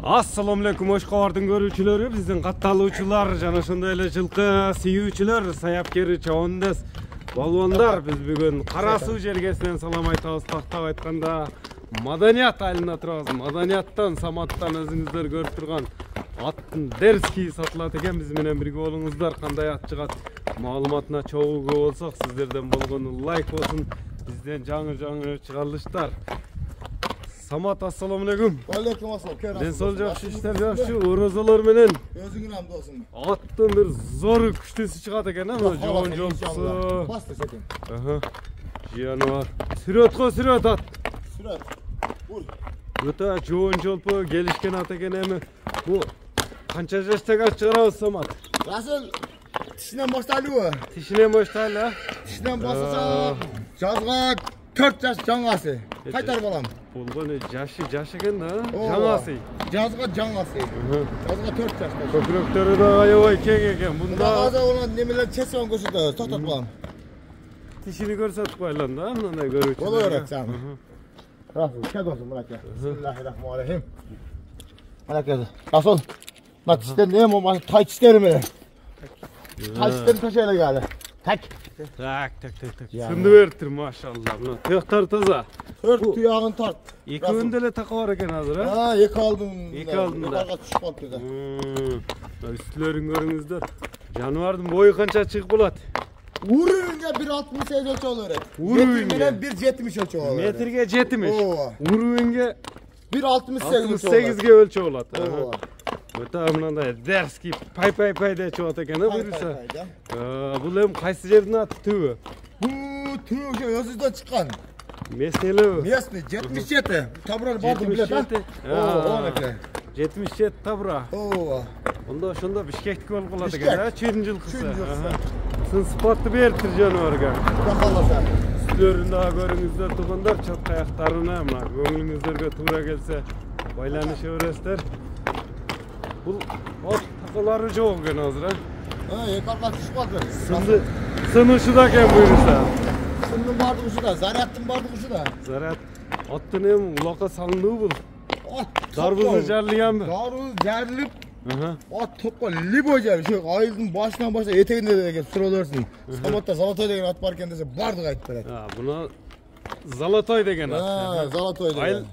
Assalamu alaikum Oshqovar'dın görүүчүлөрү, биздин катталуучулар жана ошондой эле жылкы сүйүүчүлөр, саяпкери, чабандас балбондар, биз бүгүн Кара суу жергесинен салам айтабыз. Тактап айтканда Маданият айылында турабыз. Маданияттан, Саматтан өзүңүздөр көрүп турган аттын дерски сатылат экен. Биз менен бирге болуңуздар. Кандай ат жыгат маалыматына чогуу болсок, сиздерден болгону лайк болсун. Бизден жаңы чыгарылыштар. Самат, assalamu alaikum. Aleyküm assalam. Ben sol жакшы иштер жакшы, оразалар менен. Өзүңүн амдосуң. Аттын бир зору күчтүүсү чыгат экен, а? Жоон жолсу. Басты секен. Жануар. Сүрөткө сүрөт ат. Сүрөт. Бул. Өтө жоон жолпу келишкен ат экен эми. Бу канча жаштагы чыгарабыз, Самат? Расыл тишинен баштайлыбы? Тишинен баштайлы, а? Тишинен баштаса жазга 4 жаш жаңасы. Кайтар балам. Болгону жашы экен да, жаңасы. Жазга жаңасы. Жазга 4 жашта. Көкүрөктөрү да аябай кең экен. Мында аза онун немелер чесион көрсөтөбүз. Токтот балам. Тишини көрсөтүп койлон да, мындай көрүүчү. Боло берет сага. Расыл, кел досум, мынакей. Бисмиллахиррахманиррахим. Мынакей. Расыл. Мына тиштен эми болмаса тай тиштери менен. Тай тиштен ташайлы келди. Так. Сынды бериптир, машалла. Мына тыяктар таза. 4 туягын тарт. Экөөндө эле така бар экен азыр, а? Эки алдын. Эки алдында. Алга түшүп калыптыр да. Үстүлөрүн көрүңүздөр. Жаныбардын бою канча чыгып болот? Урууңга 1.68 өлчө боло берет. Урууң менен 1.70 өлчө боло берет. Метрге 70. Урууңга 1.68 өлчө болот. Өтө мындай дерски пай деп чыгат экен, а буюрса. Бул эми кайсы жердин аты, түбү? Бул түбү ошо өзүбүздөн чыккан. Местелеби? Местный 77. Табраны бардым билет, а? 77 табра. Онда ошондо Бишкектики болуп калат экен, а? Чүйдүн жылкысы. Сын сыпатты бериптир жаныбарга. Кудай кааласа. Үстүлөрүн дагы көрүңүздөр туугандар, чоң аяктарына мына көңүлүңүздөргө туура келсе байланыша бересиздер. Бул от такалары жок экен азыр, а? Эки арка түшүп калды. Сынышыда экен буюрса. Сындын бардыгы ушуда, зарядтын бардыгы ушуда. Заряд аттын эми улакка салынды бул. Дарбызы жарылганбы? Дарбыз жарылып, ат топко либой жарып, ошо айылдын башынан баштап этегинде деген суралырсың. Саматта Золотой деген ат бар экен десе бардыгы айтып берет. Буна Золотой деген ат. Золотой деген.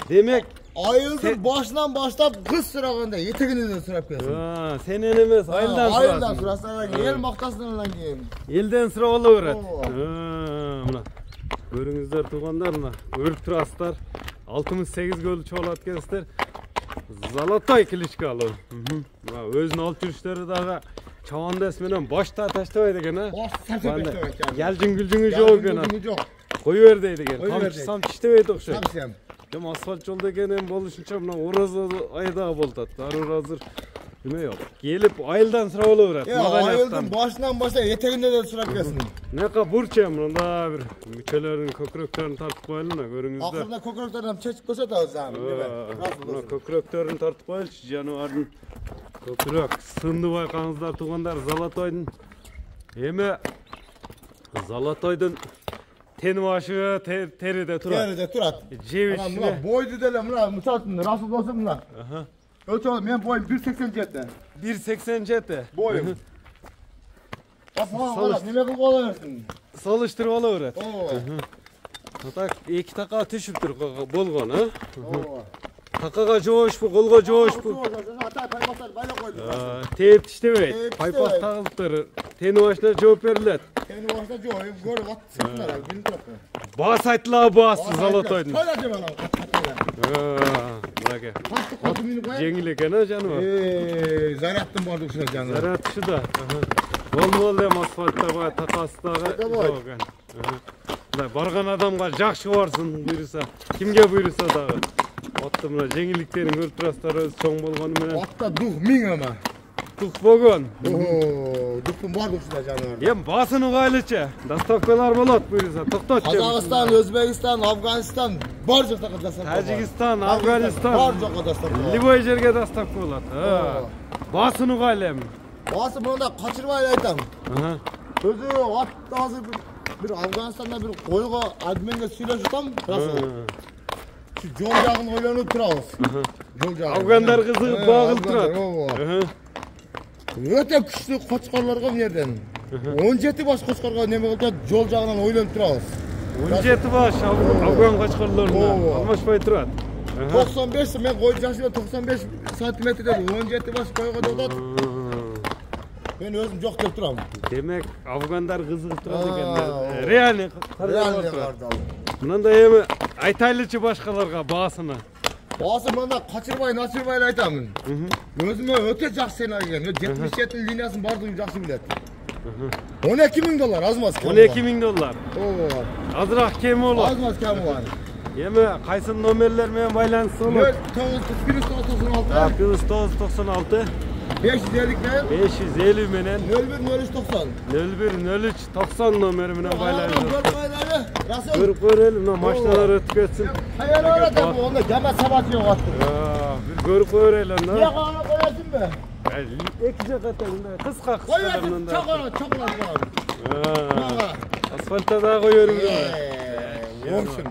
Демек, айылдын башынан баштап кыз сураганда этегинде сурап келсин. Сенен эмес, айылдан сурасың. Айылдан сурасың, эл мактасынан кийин. Элден сурап боло берет. Мына көрүңүздөр туугандар, мына көрүп турасыздар. 68 өлчө болот экенсиздер. Золотой кличкалуу. Мына өзүнүн алып жүрүштөрү дагы чабандас менен башта таштабайт экен, а? Ялжың гүлжүңү жок экен, а? Кое бер дейт экен. Камчы иштебейт окшойт. Эми асфальт жолдо экен, эми болушунча мына Ораза айдагы болтот. Дароо азыр неме жок. Келип айылдан сурап боло берет. Айылдын башынан баштап этегинде сурап келсин. Нека бурча мында бир мүчөлөрүнүн көкүрөктөрүн тартып коелу, көрүңүздөр. Акырында көкүрөктөрүн чечип көрсөтөбүз аны. Мына көкүрөктөрүн тартып коелучу, жаныбардын көкүрөк сынды байкаңыздар туугандар. Золотойдун эми Золотойдун тени башы териде турат. Териде турат. Жебичине. Мына бойду деле мына мисалын Расул досум мына. Өлчө мен боюм 1.87. 1.87. Боюм. Неме кылып боло берсин? Салыштырып боло берет. Так эки така түшүптүр болгон, а? Такага жоошпу, колго жоошпу. Тээп иштебейт. Пайпак тагылыптыр. Тени башына жооп берилет. Тени башына жооп, көрүп атсыңдар, билип турат. Бас айтыла бас Золотойдун. Кайда жеп анан? Мынаке. Жеңил экен, а жаныбар? Зарядтын бардыгы ушуда жаныбар. Заряд ушуда. Болду эми асфальтта бая такасы дагы жок экен. Мындай барган адамга жакшы барсын буйруса, кимге буйруса дагы. Атты мына жеңилдиктерин көрүп турасыздар, өзү чоң болгону менен. Атта дух 1000 эме. Дух болгон. Дуктун бардыгы ушуда жаныбар. Эми басын угайлычы. Доставкалар болот буйруса, токтотчу. Казакстан, Өзбекстан, Афганистан бар жакка доставка. Тажикстан, Афганистан. Бар жакка доставка. Любой жерге доставка болот. Басын угайлы эми. Басы мында качырбай айтам. Өзү атты азыр бир Афганистанда бир койго адменге сүйлөшүп атам. Расыл. Жол жагын ойлонуп турабыз. Afganlar kızıgıp bağılıp turат. Öte küçlü qochqorlarga bu yerden. 17 baş qochqorga neme qildi? Jol jagынан o'ylanib turamiz. 17 baş Afgan qochqorlarına almashpay turat. 95 men qo'yib jashida 95 santimetrda 17 baş qo'yga do'dat. Men o'zim yo'q deb turaman. Demek Afganlar kızıgıp turat ekenler. Reali Realni turat. qardi. Bundan da emi aytaylıçı başkalarga bağısını. Bası menda qachirbay, nasibay aytaman. O'zimga o'ta yaxshi senargan. 77 liniyasini bardığını yaxshi biladi. 12.000 dolar azmaz. 12.000 dolar. Oo. Azırak kemi olur. Azmaz kemi var. Yeme qaysi nomerler bilen baylanısı olur? 996 Plus 996 550 bilen 550 menen 010390. 0103 90 nomeri bilen baylanısı. Rasul. Görüp görelim lan maçlar ötüp geçsin. Hayal orada bu onda gama sabah yok attı. Bir görüp görelim Ya lan. kana koyasın be. İki cekatında kıska Koyasın kıskalarında. çok Asfalta da koyuyorum. Olsun.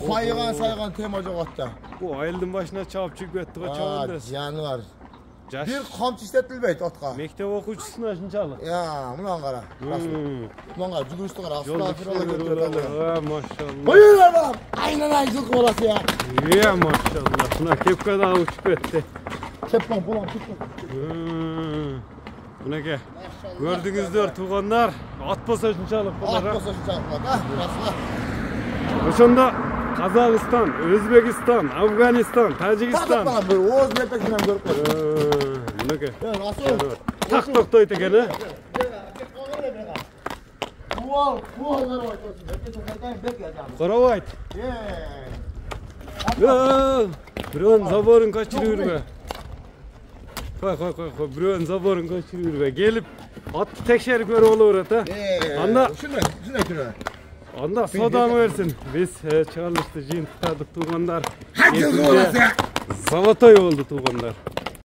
Qayıgan saygan tema yok hatta. Bu ayıldın başına çabuk çıkıp o çavundas. Canı var. Jaş. Bir kamçı istetilmeydi atqa. Mektep okuyucusuna şunçalık. Ya, bundan qara. Bundan qara jugurishdi qara. Yolda Astagfirullah. maşallah. Buyur adam. Aynen ay yılkı bolası ya. Ya maşallah. Buna kepka daha uçup etti. Keplan falan tutma. Buna ke. Gördüğünüzdür tuğanlar. At basa şunçalık. At basa şunçalık. Ha, burası. Oşonda Kazakistan, Özbekistan, Afganistan, Tacikistan. Bakın bu Oğuz Mepek'den görüp koy. Buna ke. Ya Rasul. Tak tok toytu gene. Bu hazır var. Karavayt. Biron zaborun kaçırıyor be. Koy. Biron zaborun kaçırıyor be. Gelip attı tekşer göre olur ata. Anda Anda sodan versin. Biz çalıştı, jin tutadık tuğanlar. Hadi olası. Salatoy oldu tuğanlar.